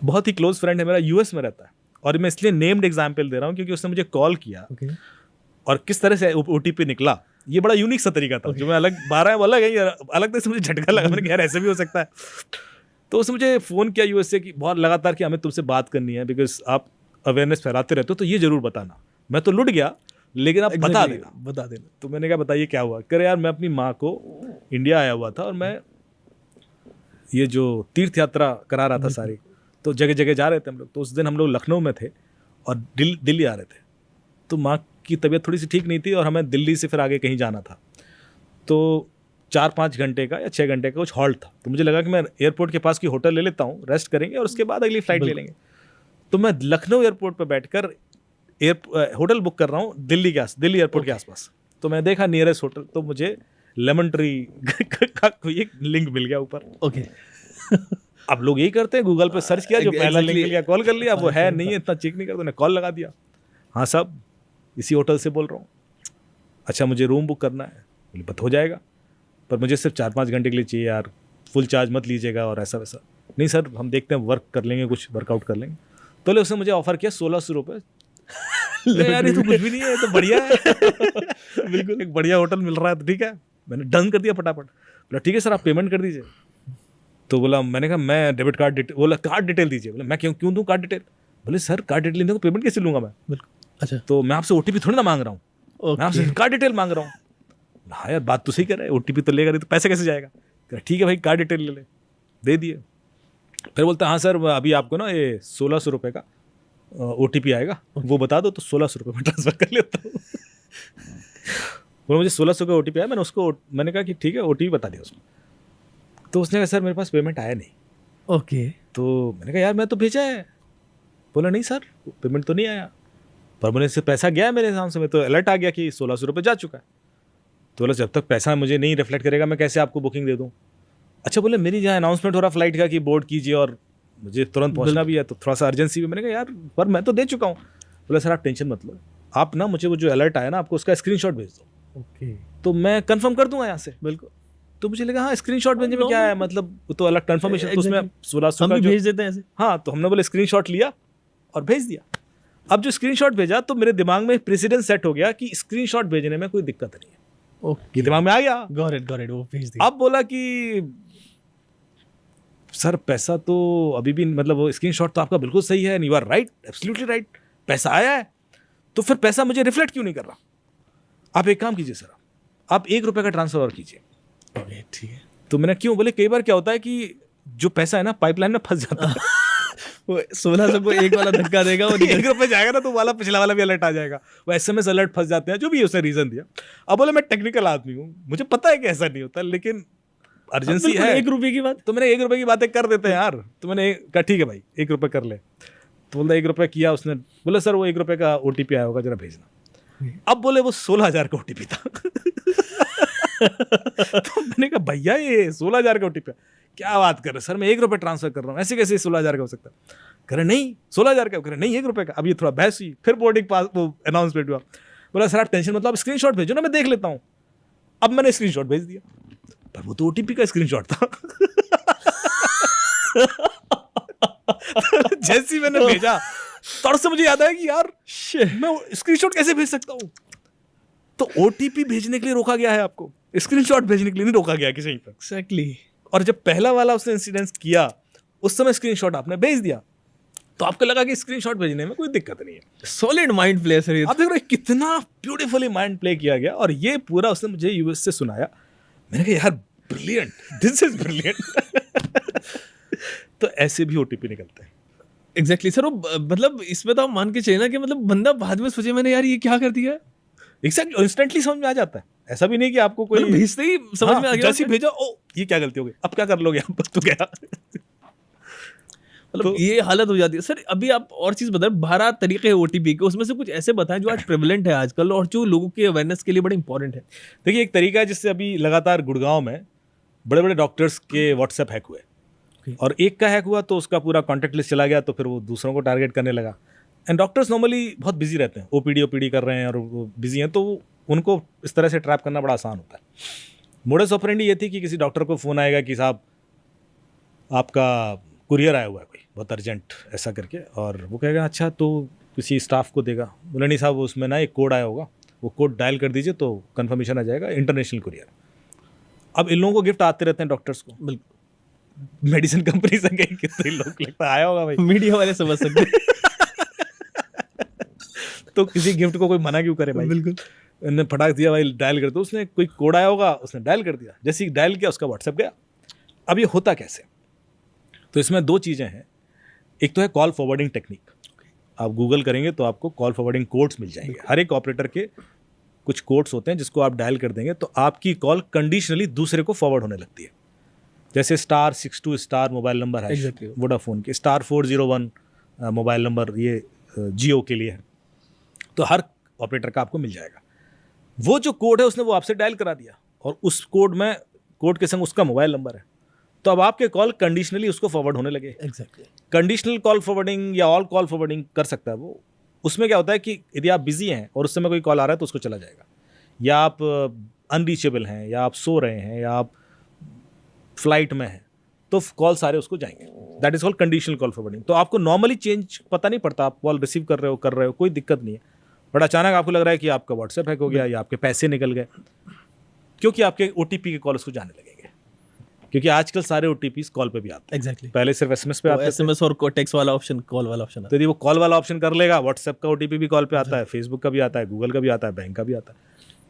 बहुत ही close friend है मेरा, यूएस में रहता है, और मैं इसलिए नेम्ड एग्जाम्पल दे रहा हूँ क्योंकि उसने मुझे कॉल किया और किस तरह से ओटीपी निकला, ये बड़ा यूनिक सा तरीका था जो मैं अलग 12 अलग है, अलग तरह से मुझे झटका लगा, मैंने कहा यार ऐसे भी हो सकता है। तो उसने मुझे फ़ोन किया यूएस से कि बहुत लगातार कि हमें तुमसे बात करनी है बिकॉज आप अवेयरनेस फैलाते रहते हो, तो ये ज़रूर बताना। मैं तो लुट गया, लेकिन आप बता देना। तो मैंने कहा बताइए क्या हुआ। कह रहे यार मैं अपनी माँ को इंडिया आया हुआ था और मैं ये जो तीर्थ यात्रा करा रहा था सारी, तो जगह जगह जा रहे थे हम लोग। तो उस दिन हम लोग लखनऊ में थे और दिल्ली आ रहे थे, तो माँ की तबीयत थोड़ी सी ठीक नहीं थी और हमें दिल्ली से फिर आगे कहीं जाना था। तो 4-5 घंटे का या 6 घंटे का कुछ हॉल्ट था, तो मुझे लगा कि मैं एयरपोर्ट के पास की होटल ले लेता हूँ, रेस्ट करेंगे और उसके बाद अगली फ्लाइट ले लेंगे। तो मैं लखनऊ एयरपोर्ट पर बैठकर होटल बुक कर रहा हूँ दिल्ली एयरपोर्ट के आसपास। तो मैं देखा नियरेस्ट होटल, तो मुझे लेमन ट्री का कोई एक लिंक मिल गया ऊपर। ओके अब लोग यही करते हैं, गूगल पे सर्च किया, जो पहला लिंक मिल गया कॉल कर लिया। वो है नहीं है, इतना चेक नहीं करता, उन्हें कॉल लगा दिया। हाँ साहब इसी होटल से बोल रहा हूँ। अच्छा मुझे रूम बुक करना है। बोले बत हो जाएगा, पर मुझे सिर्फ 4-5 घंटे के लिए चाहिए यार, फुल चार्ज मत लीजिएगा और ऐसा वैसा। नहीं सर हम देखते हैं, वर्क कर लेंगे, कुछ वर्कआउट कर लेंगे। तो उसने मुझे ऑफर किया 1600 रुपये। यार ये तो कुछ भी नहीं है, ये तो बढ़िया है। बिल्कुल एक बढ़िया होटल मिल रहा है तो ठीक है। मैंने डन कर दिया फटाफट। बोला ठीक है सर आप पेमेंट कर दीजिए। तो बोला, मैंने कहा मैं डेबिट कार्ड डिटेल, बोला कार्ड डिटेल दीजिए। बोला मैं क्यों दूँ कार्ड डिटेल। बोले सर कार्ड डिटेल नहीं, पेमेंट कैसे लूँगा मैं। बिल्कुल अच्छा, तो मैं आपसे ओटीपी थोड़ी ना मांग रहा हूँ, मैं आपसे कार्ड डिटेल मांग रहा हूँ। हाँ यार बात तो सही कर रहा है, ओटीपी तो लेगा नहीं तो पैसे कैसे जाएगा। ठीक है भाई कार्ड डिटेल ले ले, दे दिए। फिर बोलता हाँ सर अभी आपको ना ये 1600 रुपये का ओटीपी आएगा, वो बता दो तो 1600 रुपये में ट्रांसफर कर लेता हूँ। बोला मुझे 1600 का ओटीपी आया। मैंने कहा कि ठीक है ओटीपी बता दिया उसको। तो उसने कहा सर मेरे पास पेमेंट आया नहीं। ओके तो मैंने कहा यार मैं तो भेजा है। बोला नहीं सर पेमेंट तो नहीं आया, पर मुझे से पैसा गया है मेरे हिसाब से, मैं तो अलर्ट आ गया कि 1600 रुपये जा चुका है। तो बोला जब तक पैसा मुझे नहीं रिफ्लेक्ट करेगा मैं कैसे आपको बुकिंग दे दूँ। अच्छा बोले मेरी जहाँ अनाउंसमेंट हो रहा फ्लाइट का कि बोर्ड कीजिए और मुझे तुरंत पहुँचना भी है, तो थोड़ा सा अर्जेंसी भी। मैंने कहा यार पर मैं तो दे चुका हूँ। बोला सर आप टेंशन मत लो, आप ना मुझे वो जो अलर्ट आया ना आपको उसका स्क्रीनशॉट भेज दो। ओके तो मैं कंफर्म कर दूंगा यहाँ से। बिल्कुल। तो मुझे लगा हाँ स्क्रीनशॉट भेजने में क्या है, मतलब वो तो अलग कंफर्मेशन, तो उसमें 1600 हम का भी भेज देते हैं ऐसे। हाँ तो हमने बोले स्क्रीनशॉट लिया और भेज दिया। अब जो स्क्रीनशॉट भेजा तो मेरे दिमाग में प्रेसिडेंट सेट हो गया कि स्क्रीनशॉट भेजने में कोई दिक्कत नहीं है। ओके दिमाग में आ गया, गॉट इट वो भेज दिया। अब बोला कि सर पैसा तो अभी भी मतलब वो स्क्रीनशॉट तो आपका बिल्कुल सही है, you are right, absolutely right, पैसा आया है, तो फिर पैसा मुझे रिफ्लेक्ट क्यों नहीं कर रहा। आप एक काम कीजिए सर, आप 1 रुपये का ट्रांसफर और कीजिए। ओके ठीक है। तो मैंने क्यों, बोले कई बार क्या होता है कि जो पैसा है ना पाइपलाइन में फंस जाता है। वो 1600 को एक वाला धक्का देगा, वो 1 रुपये जाएगा ना तो वाला पिछला वाला भी अलर्ट आ जाएगा, वो SMS अलर्ट फंस जाते हैं, जो भी उसने रीजन दिया। अब बोले मैं टेक्निकल आदमी हूँ, मुझे पता है कि ऐसा नहीं होता, लेकिन अर्जेंसी है। 1 रुपये की बात, तो मैंने 1 रुपये की बातें कर देते हैं यार। तो मैंने कहा ठीक है भाई 1 रुपये कर ले। तो बोलता 1 रुपये किया उसने। बोला सर वो 1 रुपये का OTP आया होगा जरा भेजना। अब बोले वो 16,000 का OTP था। तो मैंने कहा भैया ये 16,000 का OTP, क्या बात कर रहे सर, मैं 1 रुपये ट्रांसफर कर रहा हूँ, ऐसे कैसे 16,000 का हो सकता है। कह रहे नहीं 16,000 का, कह रहे नहीं 1 रुपये का। अब ये थोड़ा बहस हुई, फिर बोर्डिंग पास वो अनाउंसमेंट हुआ। बोला सर आप टेंशन मतलब स्क्रीनशॉट भेजो ना मैं देख लेता हूँ। अब मैंने स्क्रीनशॉट भेज दिया, पर वो तो OTP का स्क्रीनशॉट था। जैसे ही मैंने भेजा तब से मुझे याद आया कि यार मैं स्क्रीनशॉट कैसे भेज सकता हूँ। तो OTP भेजने के लिए रोका गया है आपको, स्क्रीनशॉट भेजने के लिए नहीं रोका गया किसी पर। एक्जैक्टली। और जब पहला वाला उसने इंसिडेंस किया उस समय स्क्रीनशॉट आपने भेज दिया, तो आपको लगा कि स्क्रीनशॉट भेजने में कोई दिक्कत नहीं है। सॉलिड माइंड प्ले सर ये। आप देख रहे हैं कितना ब्यूटीफुली माइंड प्ले किया गया। और ये पूरा उसने मुझे US से सुनाया। मैंने कहा यार ब्रिलियंट, दिस इज ब्रिलियंट। तो ऐसे भी OTP निकलते हैं। एग्जैक्टली सर, वो मतलब इसमें तो आप मान के चलिए ना कि मतलब बंदा बाद में सोचे मैंने यार ये क्या कर दिया। एग्जैक्टली इंस्टेंटली समझ में आ जाता है, ऐसा भी नहीं कि आपको कोई भेजते ही समझ में आ गया। जैसे भेजा ओ ये क्या गलती हो गई, अब क्या कर लोगे आप, तो गया। मतलब ये हालत हो जाती है सर। अभी आप और चीज बताएं, 12 तरीके OTP के, उसमें से कुछ ऐसे बताएं जो आज प्रेवलेंट है आजकल और जो लोगों के अवेयरनेस के लिए बड़े इंपॉर्टेंट है। देखिए एक तरीका है जिससे अभी लगातार गुड़गांव में बड़े बड़े डॉक्टर्स के WhatsApp हैक हुए। और एक का हैक हुआ तो उसका पूरा कॉन्टैक्ट लिस्ट चला गया, तो फिर वो दूसरों को टारगेट करने लगा। एंड डॉक्टर्स नॉर्मली बहुत बिजी रहते हैं, OPD कर रहे हैं और वो बिजी हैं, तो उनको इस तरह से ट्रैप करना बड़ा आसान होता है। मोडस ऑपरेंडी ये थी कि किसी डॉक्टर को फ़ोन आएगा कि साहब आपका कुरियर आया हुआ है कोई बहुत अर्जेंट ऐसा करके, और वो कहेगा अच्छा तो किसी स्टाफ को देगा, बोले नहीं साहब उसमें ना एक कोड आया होगा, वो कोड डायल कर दीजिए तो कंफर्मेशन आ जाएगा, इंटरनेशनल कुरियर। अब इन लोगों को गिफ्ट आते रहते हैं डॉक्टर्स को, बिल्कुल मेडिसिन कंपनी से कहीं कितने लोग लगता आया होगा भाई। मीडिया वाले समझ सकते तो किसी गिफ्ट को कोई मना क्यों करे भाई। बिल्कुल उन्होंने फटाक दिया भाई, डायल कर दो, उसने कोई कोड आया होगा, उसने डायल कर दिया, जैसे ही डायल किया उसका व्हाट्सएप गया। अब ये होता कैसे, तो इसमें दो चीज़ें हैं। एक तो है कॉल फॉरवर्डिंग टेक्निक, आप गूगल करेंगे तो आपको कॉल फॉरवर्डिंग कोड्स मिल जाएंगे। हर एक ऑपरेटर के कुछ कोड्स होते हैं जिसको आप डायल कर देंगे तो आपकी कॉल कंडीशनली दूसरे को फॉरवर्ड होने लगती है। जैसे *62* मोबाइल नंबर है Exactly. वोडाफोन के, *401 मोबाइल नंबर ये जियो के लिए है, तो हर ऑपरेटर का आपको मिल जाएगा। वो जो कोड है उसने वो आपसे डायल करा दिया, और उस कोड के संग उसका मोबाइल नंबर है, तो अब आपके कॉल कंडीशनली उसको फॉरवर्ड होने लगे। एग्जैक्टली कंडीशनल कॉल फॉरवर्डिंग या ऑल कॉल फॉरवर्डिंग कर सकता है वो। उसमें क्या होता है कि यदि आप बिजी हैं और उस समय कोई कॉल आ रहा है तो उसको चला जाएगा, या आप अनरीचेबल हैं, या आप सो रहे हैं, या आप फ्लाइट में हैं, तो कॉल सारे उसको जाएंगे। That is called conditional call forwarding. तो आपको नॉर्मली चेंज पता नहीं पड़ता, आप कॉल रिसीव कर रहे हो कोई दिक्कत नहीं है, बट अचानक आपको लग रहा है कि आपका व्हाट्सएप हैक हो गया या आपके पैसे निकल गए, क्योंकि आपके ओटीपी के कॉल उसको जाने लगेंगे। क्योंकि आजकल सारे ओटीपीज कॉल पे भी आते हैं, एग्जैक्टली पहले सिर्फ एसएमएस पे आते थे। एसएमएस और टेक्स्ट वाला ऑप्शन, कॉल वाला ऑप्शन तो यदि वो कॉल वाला ऑप्शन कर लेगा, व्हाट्सएप का ओटीपी भी कॉल पे आता है, फेसबुक का भी आता है, गूगल का भी आता है, बैंक का भी आता है।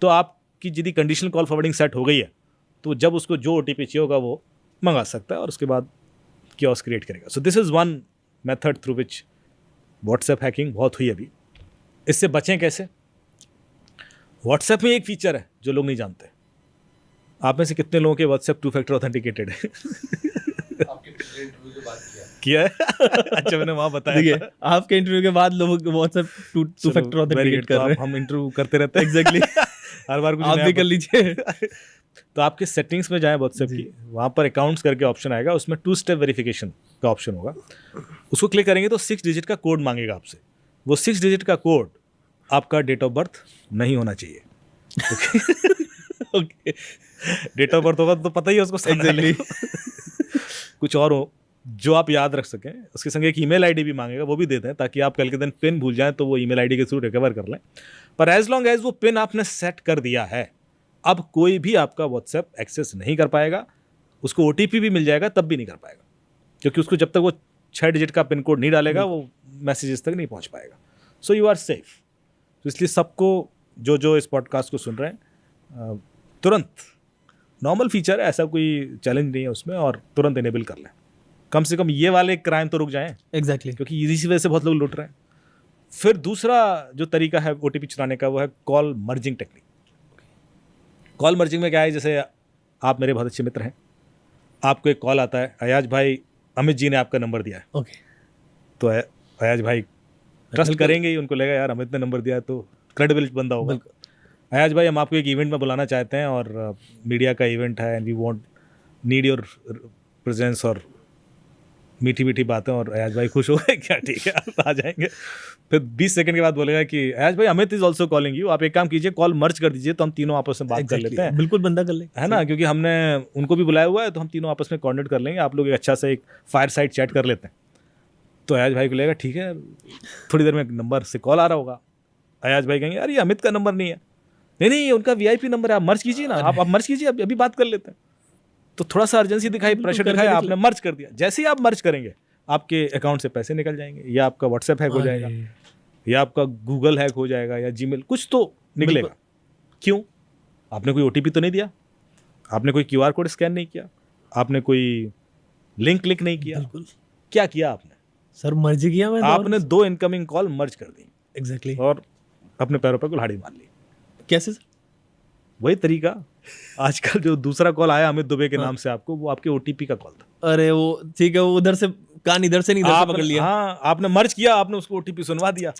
तो आपकी यदि कंडीशनल कॉल फॉरवर्डिंग सेट हो गई है तो जब उसको जो ओटीपी चाहिए होगा वो मंगा सकता है और उसके बाद कियोस्क क्रिएट करेगा। So this is one method through which WhatsApp hacking बहुत हुई अभी। इससे बचें कैसे? व्हाट्सएप में एक फीचर है जो लोग नहीं जानते। आप में से कितने लोगों के व्हाट्सएप 2 फैक्टर ऑथेंटिकेटेड है? आपके पिछले इंटरव्यू के बाद किया है? अच्छा, मैंने वहाँ बताया देखिए था। आपके इंटरव्यू के बाद लोग व्हाट्सएप टू फैक्टर ऑथेंटिकेट कर रहे हैं। हम इंटरव्यू करते रहते हैं एग्जैक्टली हर बार कुछ आप नया भी कर लीजिए। तो आपके सेटिंग्स में जाएं व्हाट्सएप की, वहाँ पर अकाउंट्स करके ऑप्शन आएगा, उसमें 2 स्टेप वेरिफिकेशन का ऑप्शन होगा। उसको क्लिक करेंगे तो 6 डिजिट का कोड मांगेगा आपसे। वो 6 डिजिट का कोड आपका डेट ऑफ बर्थ नहीं होना चाहिए। ओके डेट ऑफ बर्थ होगा तो पता ही है उसको एग्जैक्टली कुछ और हो जो आप याद रख सकें। उसके संग एक ईमेल आईडी भी मांगेगा, वो भी देते हैं ताकि आप कल के दिन पिन भूल जाएं तो वो ईमेल आईडी के थ्रू रिकवर कर लें। पर एज लॉन्ग एज वो पिन आपने सेट कर दिया है, अब कोई भी आपका व्हाट्सएप एक्सेस नहीं कर पाएगा। उसको ओटीपी भी मिल जाएगा तब भी नहीं कर पाएगा, क्योंकि उसको जब तक वो 6 डिजिट का पिन कोड नहीं डालेगा वो मैसेजेस तक नहीं पहुंच पाएगा। So you are safe. तो इसलिए सबको जो इस पॉडकास्ट को सुन रहे हैं, तुरंत नॉर्मल फीचर है, ऐसा कोई चैलेंज नहीं है उसमें, और तुरंत इनेबल कर लें। कम से कम ये वाले क्राइम तो रुक जाएं, एग्जैक्टली क्योंकि इसी वजह से बहुत लोग लुट रहे हैं। फिर दूसरा जो तरीका है ओटीपी चुराने का वो है call merging technique. Call merging में क्या है, जैसे आप मेरे बहुत अच्छे मित्र हैं, आपको एक कॉल आता है, अयाज भाई अमित जी ने आपका नंबर दिया है। ओके तो अयाज भाई ट्रस्ट करेंगे ही, उनको लगेगा यार अमित ने नंबर दिया है तो क्रेडिबल बंदा होगा। अयाज भाई हम आपको एक इवेंट में बुलाना चाहते हैं और मीडिया का इवेंट है and we want need your presence और मीठी मीठी बातें। और अयाज भाई खुश हो गए, क्या ठीक है आप आ जाएंगे। फिर 20 सेकंड के बाद बोलेगा कि अयाज भाई Amit is also calling you, आप एक काम कीजिए कॉल मर्ज कर दीजिए तो हम तीनों आपस में बात कर लेते हैं। बिल्कुल बंदा कर ले, है ना, क्योंकि हमने उनको भी बुलाया हुआ है तो हम तीनों आपस में कोऑर्डिनेट कर लेंगे, आप लोग एक अच्छा सा एक फायर साइड चैट कर लेते हैं। तो अयाज भाई को लगेगा ठीक है, थोड़ी देर में नंबर से कॉल आ रहा होगा। अयाज भाई कहेंगे अरे अमित का नंबर नहीं है, नहीं उनका वीआईपी नंबर है, आप मर्ज कीजिए ना, आप मर्ज कीजिए, अभी बात कर लेते हैं। तो थोड़ा सा अर्जेंसी दिखाई, प्रेशर दिखाया, आपने मर्ज कर दिया। जैसे ही आप मर्ज करेंगे आपके अकाउंट से पैसे निकल जाएंगे, या आपका व्हाट्सएप हैक हो जाएगा, या आपका गूगल हैक हो जाएगा, या जीमेल, कुछ तो निकलेगा। क्यों? आपने कोई ओटीपी तो नहीं दिया, आपने कोई क्यूआर कोड स्कैन नहीं किया, आपने कोई लिंक क्लिक नहीं किया। क्या किया आपने? सर मर्ज किया मैं, आपने 2 इनकमिंग कॉल मर्ज कर दी एग्जैक्टली और अपने पैरों पर कुल्हाड़ी मार ली। कैसे सर? वही तरीका, आजकल जो दूसरा कॉल आया अमित दुबे के नाम से आपको, वो आपके ओटीपी का कॉल था। अरे वो ठीक है, वो उधर से कान इधर से नहीं, इधर से पकड़ लिया। हाँ, आपने मर्ज किया, आपने उसको ओटीपी सुनवा दिया,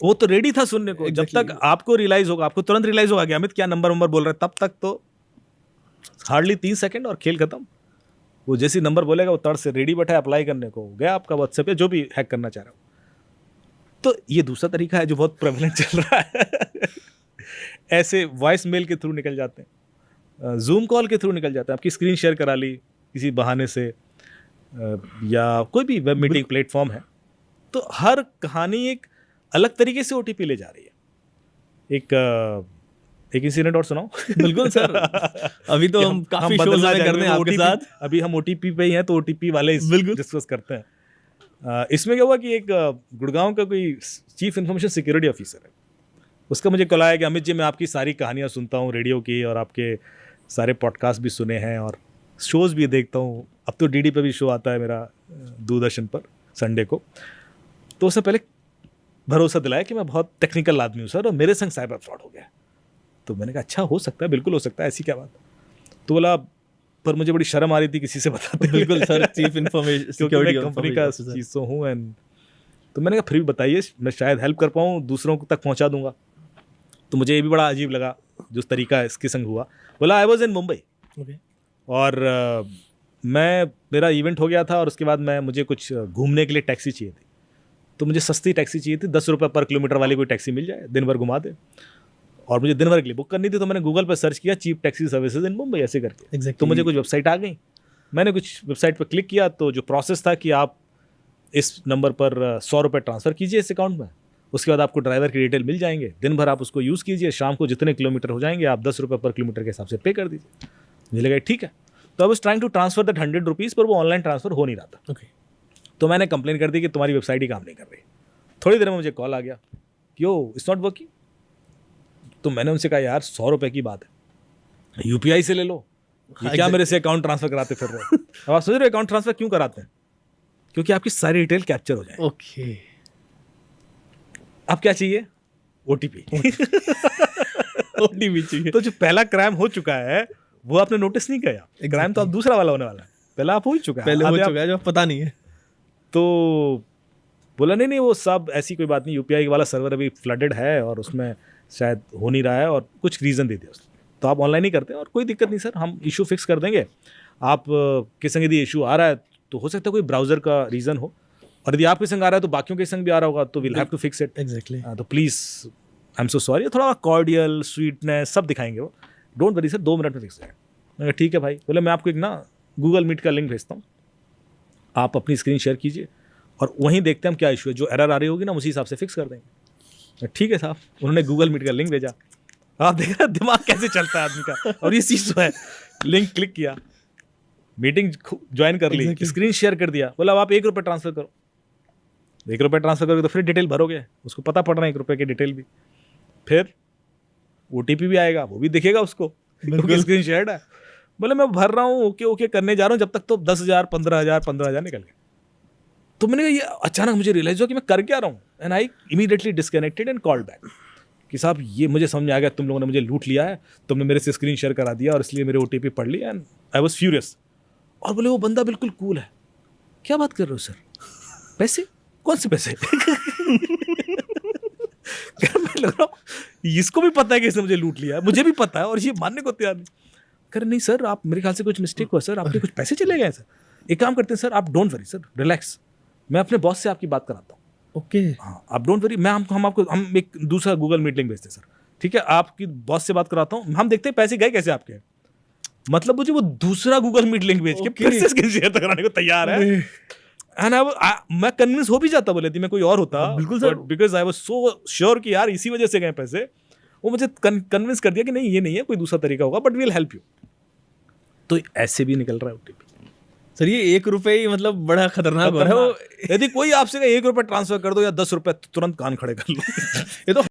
वो तो रेडी था सुनने को। जब तक आपको रियलाइज होगा, आपको तुरंत रियलाइज होगा कि अमित क्या नंबर बोल रहा है, तब तक तो हार्डली 3 सेकंड और खेल खत्म। वो जैसे नंबर बोलेगा वो तड़ से रेडी बैठा है अप्लाई करने को, गया आपका व्हाट्सएप पे जो भी हैक करना चाह रहा हो। तो ये दूसरा तरीका है जो बहुत प्रेवलेंट चल रहा है। ऐसे वॉइस मेल के थ्रू निकल जाते हैं, जूम कॉल के थ्रू निकल जाते हैं, आपकी स्क्रीन शेयर करा ली किसी बहाने से, या कोई भी वेब मीटिंग प्लेटफॉर्म है, तो हर कहानी एक अलग तरीके से ओटीपी ले जा रही है। एक इंसिडेंट और सुनाओ। बिल्कुल सर, अभी तो हम काफी शोज बदलना कर रहे हैं चाहेंगे, आपके OTP साथ। अभी हम ओटीपी पे ही हैं, तो ओटीपी वाले बिल्कुल डिस्कस करते हैं। इसमें क्या हुआ कि एक गुड़गांव का कोई चीफ इंफॉर्मेशन सिक्योरिटी ऑफिसर है, उसका मुझे कॉल आया कि अमित जी मैं आपकी सारी कहानियां सुनता हूँ रेडियो की, और आपके सारे पॉडकास्ट भी सुने हैं और शोज़ भी देखता हूँ। अब तो डीडी पे भी शो आता है मेरा, दूरदर्शन पर संडे को। तो उसने पहले भरोसा दिलाया कि मैं बहुत टेक्निकल आदमी हूँ सर, और मेरे संग साइबर फ्रॉड हो गया। तो मैंने कहा अच्छा, हो सकता है, बिल्कुल हो सकता है, ऐसी क्या बात। तो बोला पर मुझे बड़ी शर्म आ रही थी किसी से बताते। बिल्कुल सर, चीफ इंफॉर्मेशन क्योंकि मैं कंपनी का चीज़ तो हूँ। एंड तो मैंने कहा फिर भी बताइए, मैं शायद हेल्प कर पाऊँ, दूसरों तक पहुँचा दूंगा। तो मुझे ये भी बड़ा अजीब लगा जो तरीका इसके संग हुआ। बोला आई वॉज इन मुंबई, और मेरा इवेंट हो गया था, और उसके बाद मुझे कुछ घूमने के लिए टैक्सी चाहिए थी। तो मुझे सस्ती टैक्सी चाहिए थी, 10 रुपये पर किलोमीटर वाली कोई टैक्सी मिल जाए, दिन भर घुमा दे, और मुझे दिन भर के लिए बुक करनी थी। तो मैंने गूगल पर सर्च किया cheap taxi services in Mumbai ऐसे करके। Exactly. तो मुझे कुछ वेबसाइट आ गई, मैंने कुछ वेबसाइट पर क्लिक किया। तो जो प्रोसेस था कि आप इस नंबर पर 100 रुपये ट्रांसफ़र कीजिए इस अकाउंट में, उसके बाद आपको ड्राइवर की डिटेल मिल जाएंगे, दिन भर आप उसको यूज़ कीजिए, शाम को जितने किलोमीटर हो जाएंगे आप 10 रुपये पर किलोमीटर के हिसाब से पे कर दीजिए। मुझे लगा ठीक है। तो I was trying to transfer that 100 rupees, पर वो ऑनलाइन ट्रांसफर हो नहीं रहा था। तो मैंने कंप्लेन कर दी कि तुम्हारी वेबसाइट ही काम नहीं कर रही। थोड़ी देर में मुझे कॉल आ गया, यो इट्स नॉट वर्किंग। तो मैंने उनसे कहा यार 100 रुपये की बात है, यूपीआई से ले लो, ये क्या मेरे से अकाउंट ट्रांसफर कराते फिर रहे हो? अब आप सोच रहे अकाउंट ट्रांसफर क्यों कराते हैं? क्योंकि आपकी सारी डिटेल कैप्चर हो जाए। ओके, अब क्या चाहिए? ओटीपी। ओटीपी चाहिए। तो जो पहला क्राइम हो चुका है वो आपने नोटिस नहीं किया। क्राइम तो अब दूसरा वाला होने वाला है, पहला आप हो ही चुका है, पहले हो आधे चुका है जो पता नहीं है। तो बोला नहीं वो सब ऐसी कोई बात नहीं, यूपीआई वाला सर्वर अभी फ्लडेड है और उसमें शायद हो नहीं रहा है, और कुछ रीज़न दे दिया उसने। तो आप ऑनलाइन ही करते हैं, और कोई दिक्कत नहीं सर, हम इशू फिक्स कर देंगे। आप के संग यदि इशू आ रहा है तो हो सकता है कोई ब्राउज़र का रीज़न हो, और यदि आपके संग आ रहा है तो बाकियों के संग भी आ रहा होगा, तो will have to fix it. Exactly. तो please I am so sorry, थोड़ा कॉर्डियल स्वीटनेस सब दिखाएंगे वो, डोंट वरी सर, 2 मिनट में फिक्स है। मैंने कहा ठीक है भाई। बोले मैं आपको एक ना गूगल मीट का लिंक भेजता हूँ, आप अपनी स्क्रीन शेयर कीजिए, और वहीं देखते हैं हम क्या इशू है, जो एरर आ रही होगी ना उसी हिसाब से फिक्स कर देंगे। ठीक है साहब, उन्होंने गूगल मीट का लिंक भेजा। आप देख रहे दिमाग कैसे चलता है आदमी का, और ये चीज़ तो है। लिंक क्लिक किया, मीटिंग ज्वाइन कर ली, स्क्रीन शेयर कर दिया। बोला अब आप 1 रुपये ट्रांसफर करो। 1 रुपये ट्रांसफर करोगे तो फिर डिटेल भरोगे, उसको पता पड़ रहा है 1 रुपये की डिटेल भी, फिर ओटीपी भी आएगा, वो भी दिखेगा उसको, क्योंकि स्क्रीन शेयर है। बोले मैं भर रहा हूँ, ओके ओके करने जा रहा हूँ, जब तक तो 10,000 15,000 निकल गए। तो मैंने ये अचानक मुझे रियलाइज हुआ कि मैं कर क्या रहा हूँ, and I immediately disconnected and called back कि साहब ये मुझे समझ में आ गया, तुम लोगों ने मुझे लूट लिया है, तुमने मेरे से स्क्रीन शेयर करा दिया और इसलिए मेरे ओटीपी पढ़ लिया, एंड आई वाज फ्यूरियस। और बोले वो बंदा बिल्कुल कूल है, क्या बात कर रहे हो सर, पैसे? कौन से पैसे? मैं लग रहा हूँ इसको भी पता है कि इसने मुझे लूट लिया है, मुझे भी पता है, और ये मानने को तैयार नहीं। कर नहीं सर, आप मेरे ख्याल से कुछ मिस्टेक हुआ सर, आपके कुछ पैसे चले गए सर। एक काम करते हैं सर, आप डोंट वरी सर, रिलैक्स, मैं अपने बॉस से आपकी बात कराता हूँ। ओके, हाँ आप डोंट वरी, हम एक दूसरा गूगल मीट लिंक भेजते हैं सर, ठीक है, आपकी बॉस से बात कराता हूँ, हम देखते हैं पैसे गए कैसे आपके। मतलब मुझे वो दूसरा गूगल मीट लिंक भेज के फिर से स्क्रीन शेयर कराने को तैयार है। एंड मैं कन्विंस हो भी जाता, बोले थी मैं कोई और होता, बिल्कुल sir, because I was so sure कि यार इसी वजह से गए पैसे। वो मुझे कन्विंस कर दिया कि नहीं ये नहीं है, कोई दूसरा तरीका होगा, बट वील हेल्प यू। तो ऐसे भी निकल रहा है ओटीपी सर। ये 1 रुपये ही मतलब बड़ा खतरनाक हो रहा है वो। यदि कोई आपसे 1 रुपये ट्रांसफर कर दो या 10 रुपये, तुरंत कान खड़े कर लो। ये तो